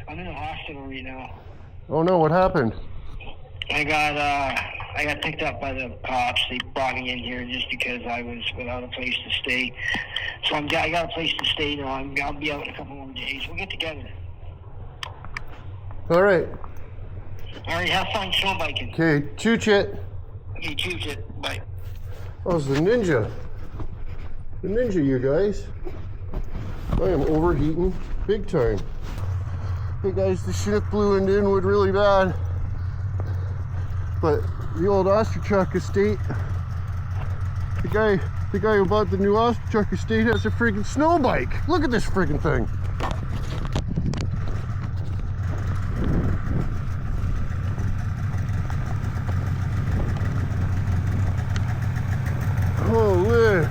I'm in the hospital right now. Oh no, what happened? I got picked up by the cops. They brought me in here just because I was without a place to stay. So I got a place to stay now. I'll be out in a couple more days. We'll get together. All right. All right, have fun snowbiking. Okay, chooch it. Okay, choose it. Bye. Oh, it's the Ninja. The Ninja, you guys. I am overheating big time. Hey guys, the Chinook blew into Inwood really bad. But the old Osterchuck estate, the guy who bought the new Osterchuck estate has a freaking snow bike. Look at this freaking thing. Holy.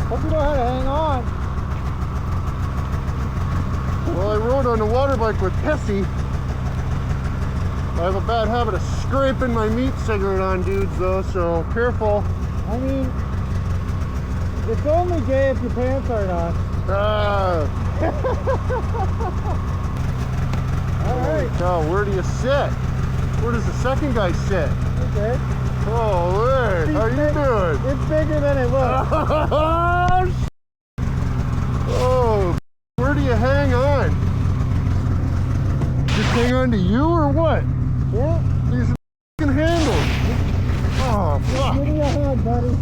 Hope you know how to hang on. Well, I rode on a water bike with Pessy. I have a bad habit of scraping my meat cigarette on dudes though, so careful. I mean, it's only gay if your pants aren't on. Alright. Cow, where do you sit? Where does the second guy sit? Okay. Oh, hey, how you doing? It's bigger than it looks. Oh, where do you hang on? Just hang on to you or what? Yeah. These f***ing handles. Oh, fuck. Give me a hand, buddy.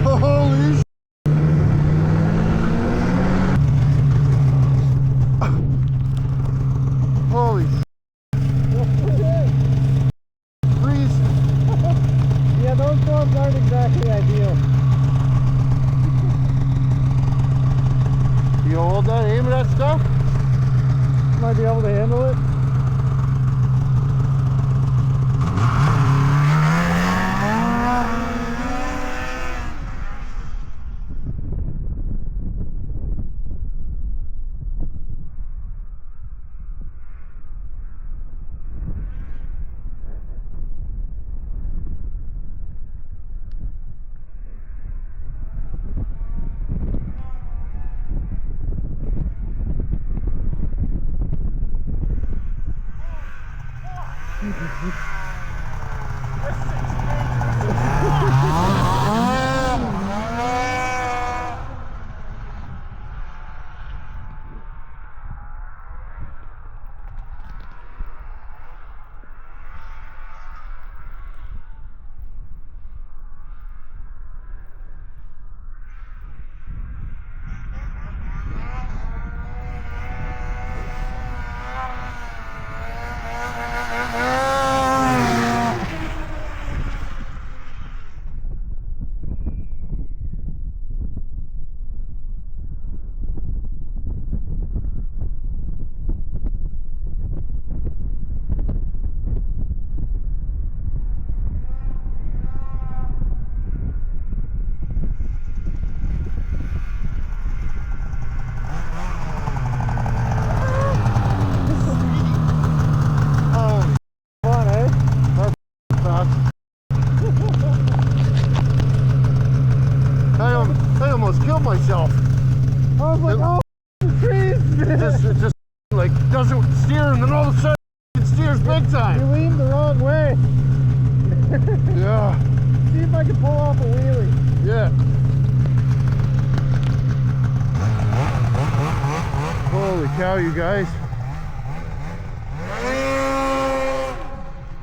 Holy sh**. Holy sh**. Freeze. Yeah, those gloves aren't exactly ideal. You hold that, aim at that stuff? Might be able to handle it. Myself. I was like, oh, trees! It just like doesn't steer, and then all of a sudden it steers big You time. leaned the wrong way. Yeah. See if I can pull off a wheelie. Yeah. Holy cow, you guys.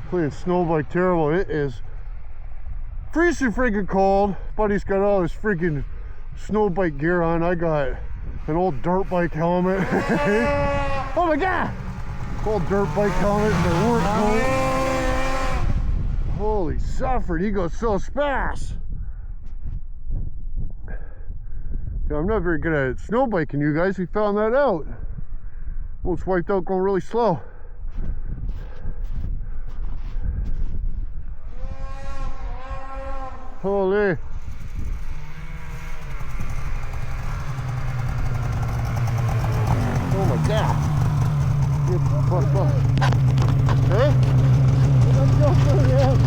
Playing snow bike terrible. It is freezing freaking cold. Buddy's got all his freaking snow bike gear on. I got an old dirt bike helmet. Oh my god! Old dirt bike helmet and the work coat. Holy suffering, he goes so fast. Yeah, I'm not very good at snow biking, you guys. We found that out. Almost wiped out going really slow. Holy. Oh my god. Get the fuck up. Hey? Let's go for it.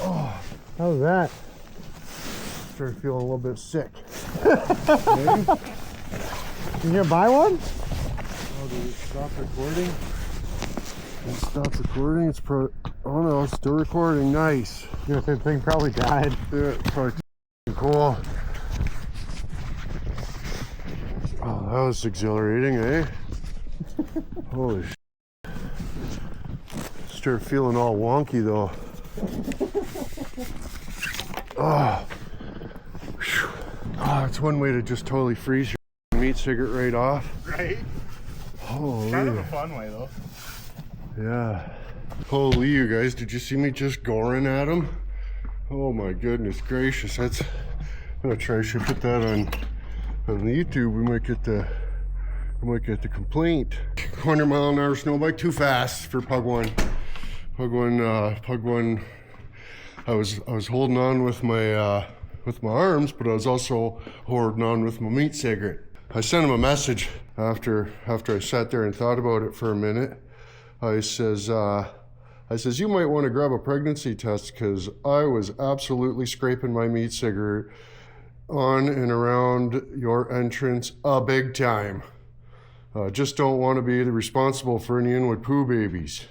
Oh, How's that? started feeling a little bit sick. You gonna buy one? Oh, did it stop recording? It stopped recording. It's oh no, it's still recording. Nice. You know, the thing probably died. Yeah, it's probably cool. Oh, that was exhilarating, eh? Holy sh! Start feeling all wonky though. Oh, oh, it's one way to just totally freeze your meat cigarette right off. Right? Holy. Kind of a fun way though. Yeah. Holy, you guys, did you see me just goring at him? Oh my goodness gracious, that's, I'm gonna try, I should put that on YouTube. We might get the complaint. 100-mile-an-hour snow bike, too fast for Pug One. Pug One, I was holding on with my arms, but I was also holding on with my meat cigarette. I sent him a message after I sat there and thought about it for a minute. I says, you might want to grab a pregnancy test because I was absolutely scraping my meat cigarette on and around your entrance a big time. Just don't want to be responsible for any inwood poo babies.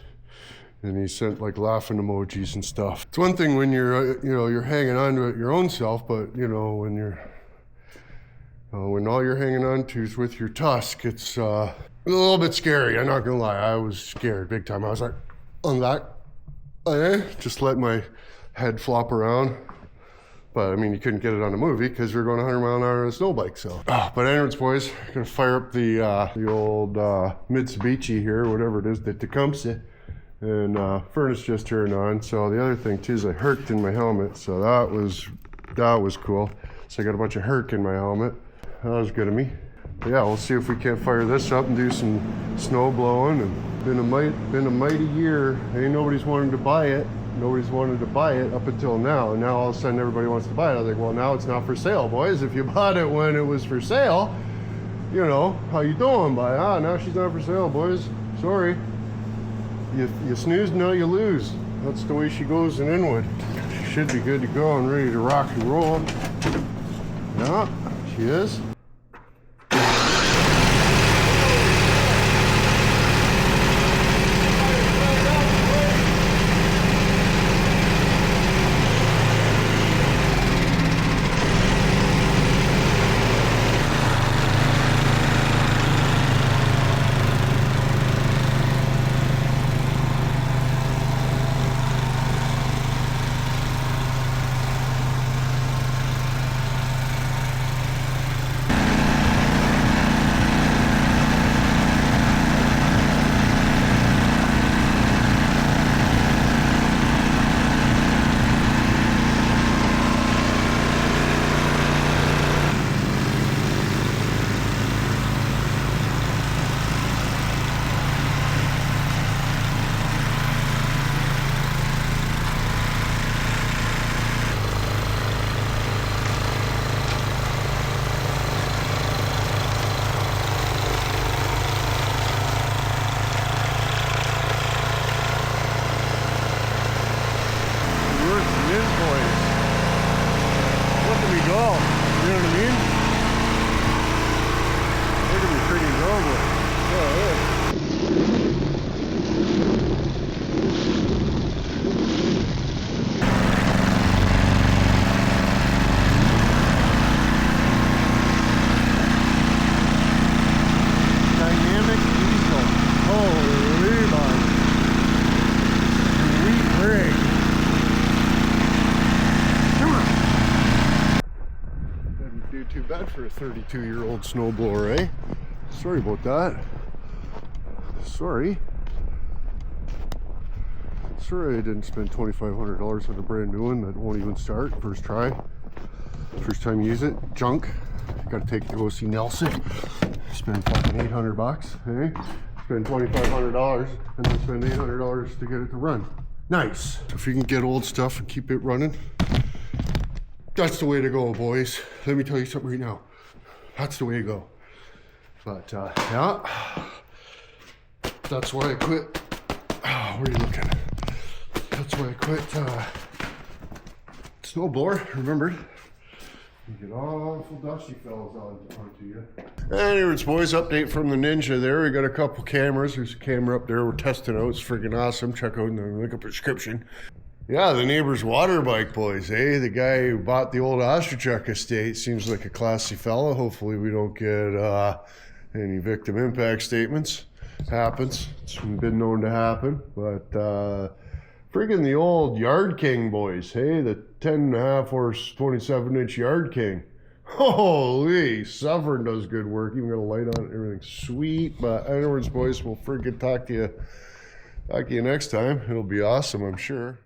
And he sent like laughing emojis and stuff. It's one thing when you're, you're hanging on to it your own self, but when when all you're hanging on to is with your tusk, it's a little bit scary. I'm not gonna lie, I was scared big time. I was like, on that, just let my head flop around. But I mean, you couldn't get it on a movie because we were going 100 mile an hour on a snow bike. So, but anyways, boys, gonna fire up the old Mitsubishi here, whatever it is, the Tecumseh, and furnace just turned on. So the other thing too is I herked in my helmet, so that was cool. So I got a bunch of herk in my helmet. That was good of me. But yeah, we'll see if we can't fire this up and do some snow blowing. And been a mighty year. Ain't nobody's wanted to buy it. Nobody's wanted to buy it up until now. And now all of a sudden everybody wants to buy it. I was like, well, now it's not for sale, boys. If you bought it when it was for sale, how you doing? But now she's not for sale, boys. Sorry. You snooze, now you lose. That's the way she goes in Inwood. She should be good to go and ready to rock and roll. Yeah, she is. Too bad for a 32-year-old snowblower, eh? Sorry about that. Sorry I didn't spend $2,500 on a brand new one that won't even start. First try. First time you use it. Junk. Gotta take it to go see Nelson. Spend fucking $800, eh? Spend $2,500 and then spend $800 to get it to run. Nice. If you can get old stuff and keep it running, that's the way to go, boys. Let me tell you something right now. That's the way to go. But yeah, that's why I quit are you looking? That's why I quit snowblower, remembered. You get awful dusty fellas onto you. Anyways, boys, update from the Ninja there. We got a couple cameras. There's a camera up there we're testing out. It's freaking awesome. Check out in the link up description. Yeah, the neighbor's water bike, boys, eh? The guy who bought the old Ostrachuk estate seems like a classy fella. Hopefully we don't get any victim impact statements. Happens. It's been known to happen. But friggin' the old Yard King, boys, hey? The 10.5 horse, 27-inch Yard King. Holy, Suffern does good work. Even got a light on it, everything's sweet. But anyways, boys, we'll friggin' talk to you next time. It'll be awesome, I'm sure.